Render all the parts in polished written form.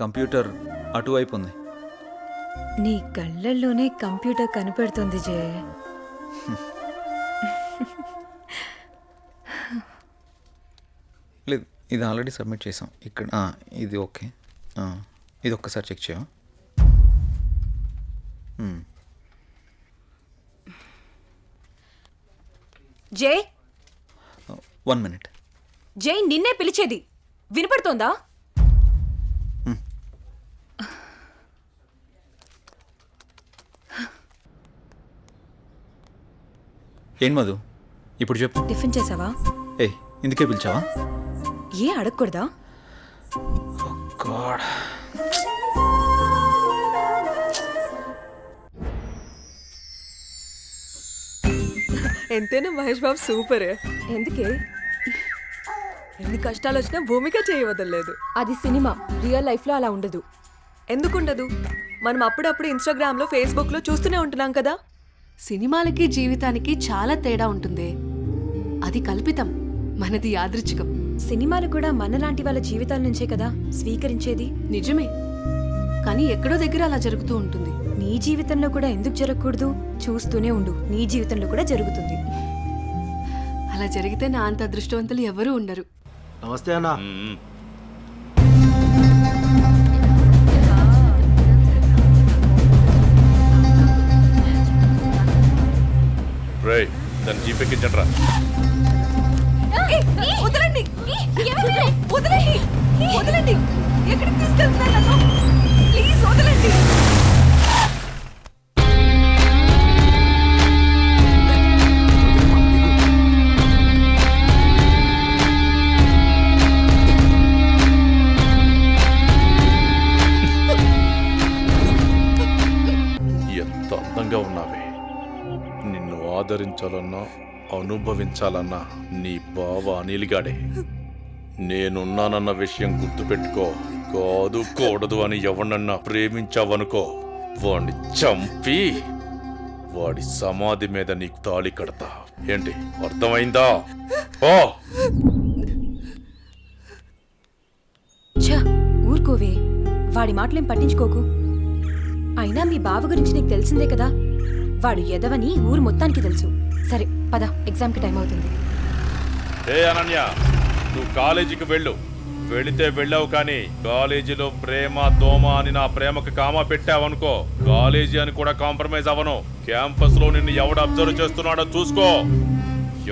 Computer అటువైపు ఉంది. నీ కళ్ళల్లోనే కంప్యూటర్ కనిపెడుతుంది జయ. లేదు, ఇది ఆల్రెడీ సబ్మిట్ చేసాం. ఇక్కడ ఇది ఓకే. ఇది ఒక్కసారి చెక్ చేయవా? జై 1 minute. జై నిన్నే పిలిచేది వినపడుతోందా? ఏం మధు ఇప్పుడు చెప్పు. టిఫిన్ చేసావా? ఇందుకే పిలిచావా? ఏ అడగకూడదా? గాడ్, ఎంతైనా మహేష్ బాబు సూపర్. ఎందుకే? ఎన్ని కష్టాలు వచ్చినా భూమిక చేయవదలేదు. అది సినిమా, రియల్ లైఫ్ లో అలా ఉండదు. ఎందుకుండదు? మనం అప్పుడప్పుడు ఇన్స్టాగ్రామ్ లో ఫేస్బుక్ లో చూస్తూనే ఉంటున్నాం కదా. సినిమాలకి జీవితానికి చాలా తేడా ఉంటుంది. అది కల్పితం, మనది యాదృచ్ఛికం. సినిమాలు కూడా మనలాంటి వాళ్ళ జీవితాల నుంచే కదా స్వీకరించేది. నిజమే, కానీ ఎక్కడో దగ్గర అలా జరుగుతూ ఉంటుంది. నీ జీవితంలో కూడా ఎందుకు జరగకూడదు? చూస్తూనే ఉండు, నీ జీవితంలో కూడా జరుగుతుంది. అలా జరిగితే నా అంత అదృష్టవంతులు ఎవరూ ఉండరు. నమస్తే అన్న. దాన్ని జీపెక్కించండి రా. వదలండి, వదలండి, వదలండి. ఎక్కడికి తీసుకెళ్తున్నారు నన్ను? ప్లీజ్ వదలండి. ఎంత అందంగా ఉన్నావే. నిన్ను ఆదరించాలన్నా అనుభవించాలన్నా నీ బావ అనిల్గాడే. నేనున్నానన్న విషయం గుర్తుపెట్టుకో. కాదు కూడదు అని ఎవరినన్నా ప్రేమించావనుకో, వాడిని చంపి వాడి సమాధి మీద నీకు తాళి కడతా. ఏంటి, అర్థమైందా? ఓ ఛ, ఊరుకోవే, వాడి మాటలేం పట్టించుకోకు. అయినా మీ బావ గురించి నీకు తెలిసిందే కదా. వాడు ఎదవని ఊరు మొత్తానికి తెలుసు. సరే పద, ఎగ్జామ్కి టైం అవుతుంది. ఏ అనన్య, నువ్వు కాలేజీకి వెళ్ళు. వెళితే వెళ్ళావు, కానీ కాలేజీలో ప్రేమ దోమ అని నా ప్రేమకు కామా పెట్టావనుకో, కాలేజీ అని కూడా కాంప్రమైజ్ అవ్వను. క్యాంపస్ లో నిన్ను ఎవడు అబ్జర్వ్ చేస్తున్నాడో చూసుకో.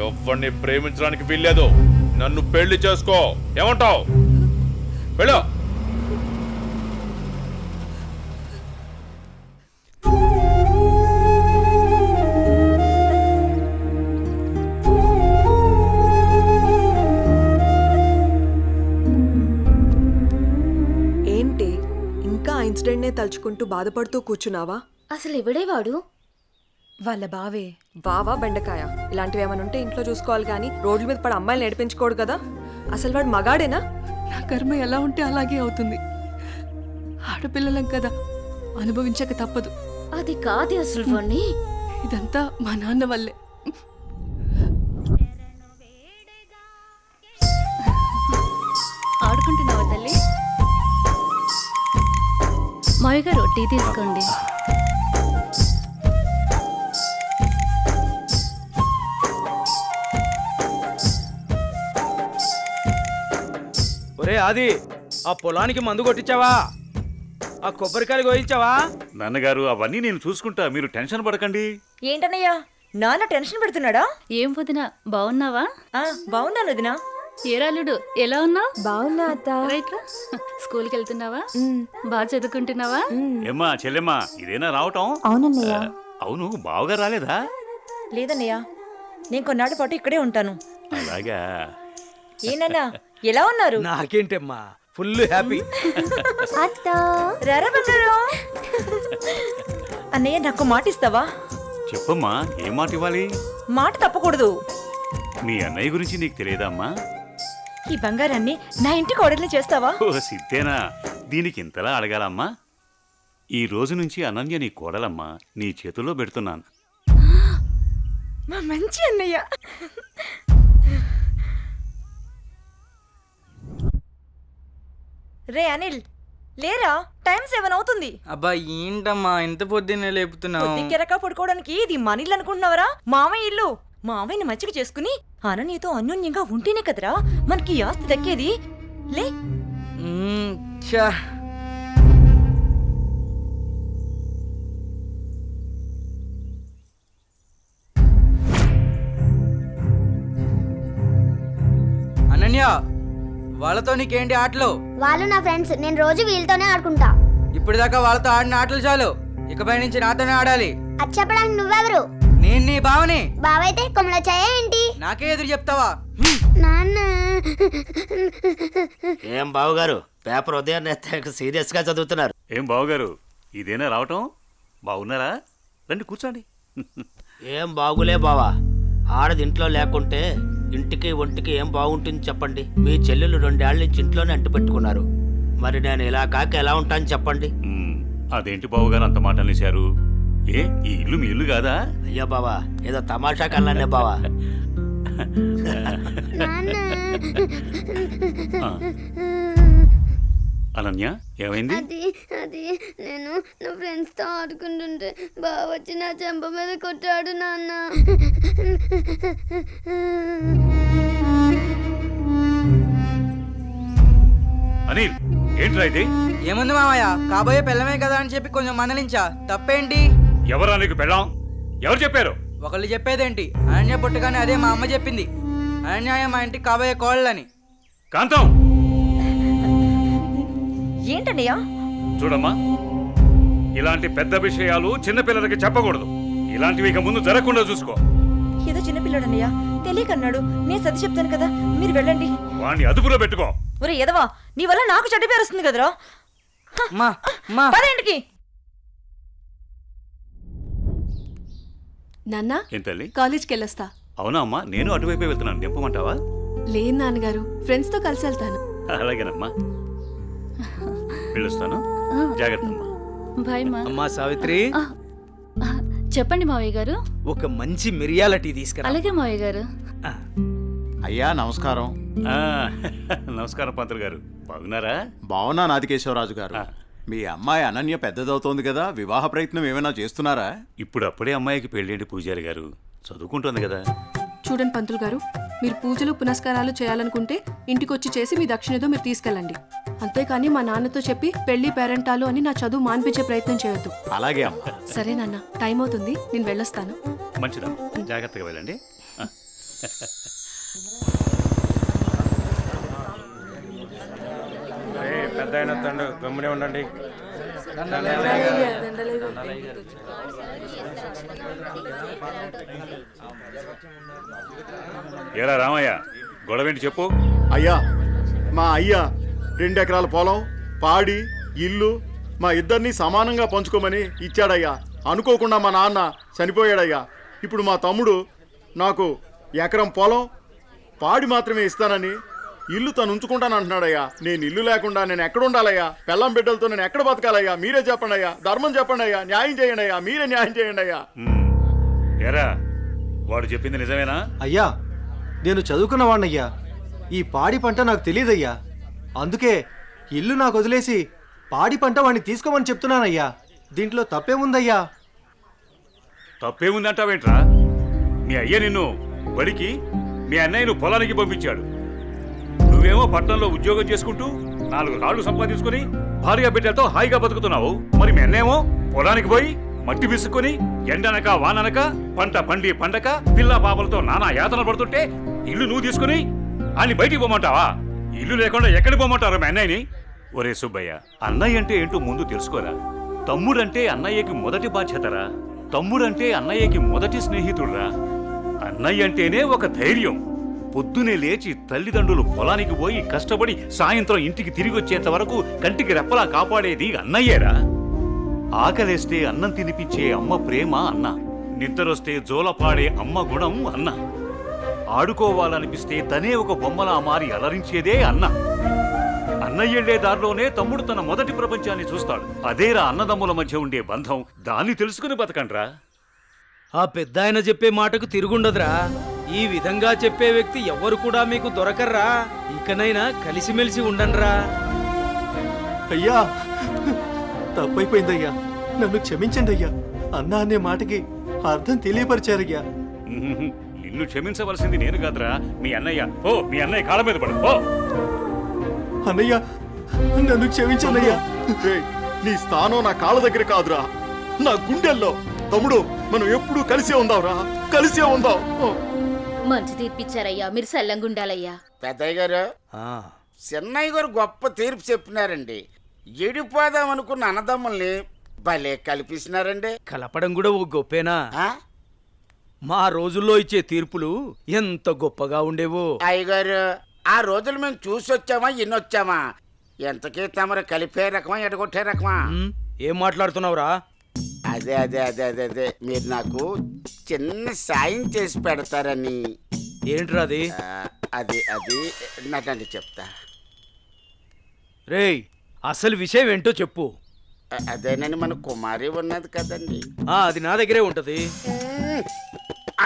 ఎవరిని ప్రేమించడానికి వీల్లేదు. నన్ను పెళ్లి చేసుకో. ఏమంటావు? వెళ్ళు. ఏంటి ఇంకా ఆ ఇన్సిడెంట్ నే తలుచుకుంటూ బాధపడుతూ కూర్చున్నావా? అసలు ఎవడే వాడు? వాళ్ళ బావే. బావా బెండకాయ ఇలాంటివి ఏమైనా ఉంటే ఇంట్లో చూసుకోవాలి, కానీ రోడ్ల మీద పడి అమ్మాయిలు నడిపించుకోడు కదా. అసలు వాడు మగాడేనా? నా కర్మ ఎలా ఉంటే అలాగే అవుతుంది. ఆడపిల్లలం కదా, అనుభవించక తప్పదు. అది కాదు అసలు వాణ్ణి. ఇదంతా మా నాన్న వల్లే. ఆడుకుంటున్నావా తల్లి? మావి గారు టీ తీసుకోండి. ఒరే ఆది, ఆ పొలానికి మందు కొట్టించావా? ఆ కొబ్బరికాయలు కోయించావా? నాన్నగారు, అవన్నీ నేను చూసుకుంటా, మీరు టెన్షన్ పడకండి. ఏంటన్నయ్యా, నాన్న టెన్షన్ పెడుతున్నాడా? ఏం వదినా, బాగున్నావా? బాగున్నాను వదినా. ఏరాలుడు ఎలా ఉన్నావు? బాగున్నా అత్త. రైట్ రా. స్కూల్కి వెళ్తున్నావా? బాగా చదువుకుంటున్నావా? ఏమ్మా చెల్లెమ్మా, ఇదేనా రావటం? అవునన్నయ్య. అవును, బావగా రాలేదా? లేదన్నయ్యా, నేను కొన్నాళ్ళ పాటు ఇక్కడే ఉంటాను. అలాగా. ఏనన్నా, ఎలా ఉన్నారు? నాకేంటమ్మా, ఫుల్ హ్యాపీ. రారా బంగారం. అన్నయ్య, నాకు మాట ఇస్తావా? చెప్పమ్మా, ఏం మాట ఇవ్వాలి? మాట తప్పకూడదు. మీ అన్నయ్య గురించి నీకు తెలియదమ్మా? ఈ బంగారాన్ని నా ఇంటికి ఆర్డర్లు చేస్తావా? ఓ సిద్ధేనా, దీనికి ఇంతలా అడగాలమ్మా? ఈ రోజు నుంచి అనన్య నీ కోడలమ్మా, నీ చేతుల్లో పెడుతున్నాను. మా మంచి అన్నయ్య. రే అనిల్, లేరా టైం 7 అవుతుంది. అబ్బా ఏంటమ్మా ఇంత పొద్దున్నే లేపుతున్నావు? కెరక పడుకోవడానికి ఇది మన ఇల్లు అనుకుంటున్నావరా? మామయ్య ఇల్లు. మామయ్యని మచ్చిక చేసుకుని అననీతో అన్యోన్యంగా ఉంటేనే కదరా మనకి ఈ ఆస్తి దక్కేది. లే. ఛా. అనన్య, వాళ్ళతో నీకేంటి ఆటలు? వాళ్ళు నా ఫ్రెండ్స్, నేను రోజు వీళ్ళతోనే ఆడుకుంటా. ఇప్పుడు దాకా వాళ్ళతో ఆడిన ఆటలు చాలు, ఇకపై నుంచి నాతోనే ఆడాలి. అది చెప్పడానికి నువ్వెవరు? నేను నీ బావని. బావైతే కొమ్మల చాయ ఏంటి? నాకే ఎదురు చెప్తావా? నాన్న. ఏం బావగారు, పేపర్ ఉదయాన్నే సీరియస్ గా చదువుతున్నారు. ఏం బావగారు, ఇదేనా రావటం? బాగున్నారా? రండి కూర్చోండి. ఏం బాగులే బావా, ఆడది ఇంట్లో లేకుంటే ఇంటికి ఒంటికి ఏం బాగుంటుంది చెప్పండి. మీ చెల్లెలు 2 ఏళ్ల నుంచి ఇంట్లోనే అంటు పెట్టుకున్నారు. మరి నేను ఇలా కాక ఎలా ఉంటాను చెప్పండి. అదేంటి బావగారు అంత మాట అనేశారు? ఏ, ఈ ఇల్లు మీ ఇల్లు కాదా? అయ్యో బావా, ఏదో తమాషా కల్లానే బావా. అనన్య, ఏమైంది? అది నేను నా ఫ్రెండ్స్ తో ఆడుకుంటుంటే బావ వచ్చి నా చెంప మీద కొట్టాడు నాన్న. అనిల్, ఏంట్రా ఇది? ఏముంది మామయ్య, కాబోయే పెళ్ళమే కదా అని చెప్పి కొంచెం మందలించా. తప్పేంటి? ఎవరా నీకు పెళ్ళాం? ఎవరు చెప్పారు? ఒకళ్ళు చెప్పేదేంటి, అనన్య పుట్టగానే అదే మా అమ్మ చెప్పింది. అనన్య మా ఇంటికి కాబోయే కోళ్ళని. కాంతం, ఏంటన్నయ్యా? చూడమ్మా, ఇలాంటి పెద్ద విషయాలు చిన్నపిల్లలకి చెప్పకూడదు. ఇలాంటివి ఇక ముందు జరగకుండా చూసుకో. ఏదో చిన్నపిల్లడన్నయ్యా, తెలియకన్నాడు. నేను సర్ది చెప్తాను కదా, మీరు వెళ్ళండి. వాణ్ణి అదుపులో పెట్టుకో. ఒరే ఎదవా, నీ వల్ల నాకు చెడ్డ పేరు వస్తుంది కదరా. పదేంటికి నాన్న, ఏం తల్లి? కాలేజ్కి వెళ్ళొస్తా. అవునా అమ్మా, నేను అటువైపే వెళ్తున్నాను. దింపమంటావా? లేదు నాన్నగారు, ఫ్రెండ్స్ తో కలిసి వెళ్తాను. అలాగేనమ్మా, వెళ్ళొస్తాను. జాగ్రత్త అమ్మా. బాయ్ మా. అమ్మా సావిత్రి, చెప్పండి మావయ్య గారు. ఒక మంచి మిరియాల టీ తీసుకురా. అలాగే మావయ్య గారు. అయ్యా నమస్కారం. నమస్కారం పంతులు గారు, బాగున్నారా? బావున్నా నాదికేశ్వరరాజు గారు. మీ అమ్మాయి అనన్య పెద్దదవుతోంది కదా, వివాహ ప్రయత్నం ఏమైనా చేస్తున్నారా? ఇప్పుడు అప్పుడే అమ్మాయికి పెళ్ళేంటి పూజారి గారు, చదువుకుంటుంది కదా. చూడండి పంతులు గారు, మీరు పూజలు పునస్కారాలు చేయాలనుకుంటే ఇంటికొచ్చి చేసి మీ దక్షిణతో మీరు తీసుకెళ్ళండి. అంతేకాని మా నాన్నతో చెప్పి పెళ్లి పేరెంటాలు అని నా చదువు మాన్పించే ప్రయత్నం చేయొద్దు. అలాగే అమ్మా. సరే నాన్న, టైం అవుతుంది, నేను వెళ్ళొస్తాను. మంచిదమ్మా, జాగ్రత్తగా వెళ్ళండి. పెద్ద అయిన తండ్రి గమ్మునే ఉండండి. ఏరా రామయ్య, గొడవేంటి చెప్పు. అయ్యా, మా అయ్యా 2 ఎకరాల పొలం, పాడి, ఇల్లు మా ఇద్దరిని సమానంగా పంచుకోమని ఇచ్చాడయ్యా. అనుకోకుండా మా నాన్న చనిపోయాడయ్యా. ఇప్పుడు మా తమ్ముడు నాకు ఎకరం పొలం, పాడి మాత్రమే ఇస్తానని, ఇల్లు తను ఉంచుకుంటానంటున్నాడయ్యా. నేను ఇల్లు లేకుండా నేను ఎక్కడ ఉండాలయ్యా? పెళ్ళం బిడ్డలతో నేను ఎక్కడ బతకాలయ్యా? మీరే చెప్పండి అయ్యా, ధర్మం చెప్పండి అయ్యా, న్యాయం చేయండి అయ్యా, మీరే న్యాయం చేయండి అయ్యా. ఏరా, వాడు చెప్పింది నిజమేనా? అయ్యా, నేను చదువుకున్నవాణ్ణయ్యా. ఈ పాడి పంట నాకు తెలియదయ్యా. అందుకే ఇల్లు నాకు వదిలేసి పాడి పంట వాడిని తీసుకోమని చెప్తున్నానయ్యా. దీంట్లో తప్పేముందయ్యా? తప్పేముందంటావేంట్రా? మీ అయ్య నిన్ను బడికి, మీ అన్నయ్యను పొలానికి పంపించాడు. నువ్వేమో పట్టణంలో ఉద్యోగం చేసుకుంటూ 4 రాళ్లు సంపాదించుకుని భార్య బిడ్డలతో హాయిగా బతుకుతున్నావు. మరి మీ అన్నేమో పొలానికి పోయి మట్టి విసుక్కుని ఎండనక వాననక పంట పండి పండక పిల్ల పాపలతో నానా యాతన పడుతుంటే ఇల్లు నువ్వు తీసుకుని వాళ్ళని బయటికి పోమంటావా? ఇల్లు లేకుండా ఎక్కడికి పోమంటారు మీ అన్నయ్యని? ఒరే సుబ్బయ్య, అన్నయ్య అంటే ఏంటో ముందు తెలుసుకోరా. తమ్ముడంటే అన్నయ్యకి మొదటి బాధ్యతరా. తమ్ముడంటే అన్నయ్యకి మొదటి స్నేహితుడురా. అన్నయ్య అంటేనే ఒక ధైర్యం. పొద్దునే లేచి తల్లిదండ్రులు పొలానికి పోయి కష్టపడి సాయంత్రం ఇంటికి తిరిగి వచ్చేంత వరకు కంటికి రెప్పలా కాపాడేది అన్నయ్యేరా. ఆకలేస్తే అన్నం తినిపించే అమ్మ ప్రేమ అన్న. నిద్రొస్తే జోలపాడే అమ్మ గుణం అన్న. ఆడుకోవాలనిపిస్తే తనే ఒక బొమ్మలా మారి అలరించేదే అన్న. అన్నయ్యెళ్లే దారిలోనే తమ్ముడు తన మొదటి ప్రపంచాన్ని చూస్తాడు. అదేరా అన్నదమ్ముల మధ్య ఉండే బంధం. దాన్ని తెలుసుకుని బతకండ్రా. ఆ పెద్ద ఆయన చెప్పే మాటకు తిరుగుండదురా. ఈ విధంగా చెప్పే వ్యక్తి ఎవ్వరు కూడా మీకు దొరకర్రా. ఇకనైనా కలిసిమెలిసి ఉండండిరా. అయ్యా, తప్పైపోయిందయ్యా, నన్ను క్షమించండి అయ్యా. అన్నా అనే మాటకి అర్థం తెలియపరిచారయ్యా. నిన్ను క్షమించవలసింది నేను కాదురా, మీ అన్నయ్య. ఓ మీ అన్నయ్య కాళ్ళ మీద పడు. ఓ అన్నయ్య, నన్ను క్షమించండియ్యా. రేయ్, నీ స్థానం నా కాళ్ళ దగ్గర కాదురా, నా గుండెల్లో. తమ్ముడు, మనం ఎప్పుడూ కలిసే ఉందాంరా, కలిసే ఉందాం. మంచి తీర్పిచ్చారయ్యా, మీరు సల్లంగుండాలయ్యా. పెద్దయ్య గారు, చిన్నయ్య గారు గొప్ప తీర్పు చెప్పినారండి. ఎడిపోదాం అనుకున్న అన్నదమ్ముల్ని భలే కల్పిస్తున్నారండి. కలపడం కూడా ఓ గొప్పేనా? మా రోజుల్లో ఇచ్చే తీర్పులు ఎంత గొప్పగా ఉండేవో. అయ్యగారు, ఆ రోజులు మేము చూసొచ్చామా ఇన్నొచ్చామా? ఎంతకీ తమరు కలిపే రకమా ఎడగొట్టే రకమా? ఏం మాట్లాడుతున్నావురా? అదే అదే అదే అదే అదే మీరు నాకు చిన్న సాయం చేసి పెడతారని. ఏంట్రా అది? అది అది నాకండి చెప్తా. రేయ్, అసలు విషయం ఏంటో చెప్పు. అదేనండి, మన కుమారి ఉన్నది కదండి. అది నా దగ్గరే ఉంటది.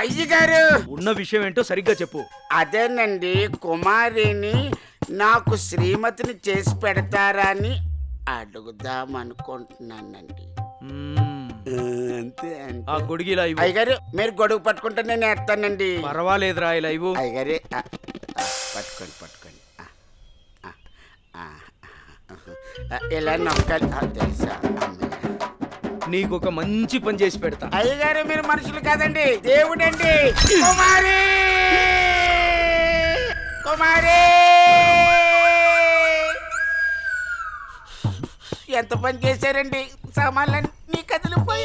అయ్యగారు, ఉన్న విషయం ఏంటో సరిగ్గా చెప్పు. అదేనండి, కుమారిని నాకు శ్రీమతిని చేసి పెడతారని అడుగుదాం అనుకుంటున్నానండి. అంతే ఆ గొడుగు ఇలా ఇవ్వు. అయ్యగారు, మీరు గొడుగు పట్టుకుంటే నేను ఎత్తానండి. పర్వాలేదురా, ఇలా ఇవ్వు. అయ్యగారి పట్టుకోండి పట్టుకోండి. ఇలా నొక్కాలి, తెలుసా? నీకు ఒక మంచి పని చేసి పెడతా. అయ్యగారు, మీరు మనుషులు కాదండి, దేవుడండి. కుమారి, కుమారి, ఎంత పని చేశారండి, సామాన్లన్నీ కదిలిపోయి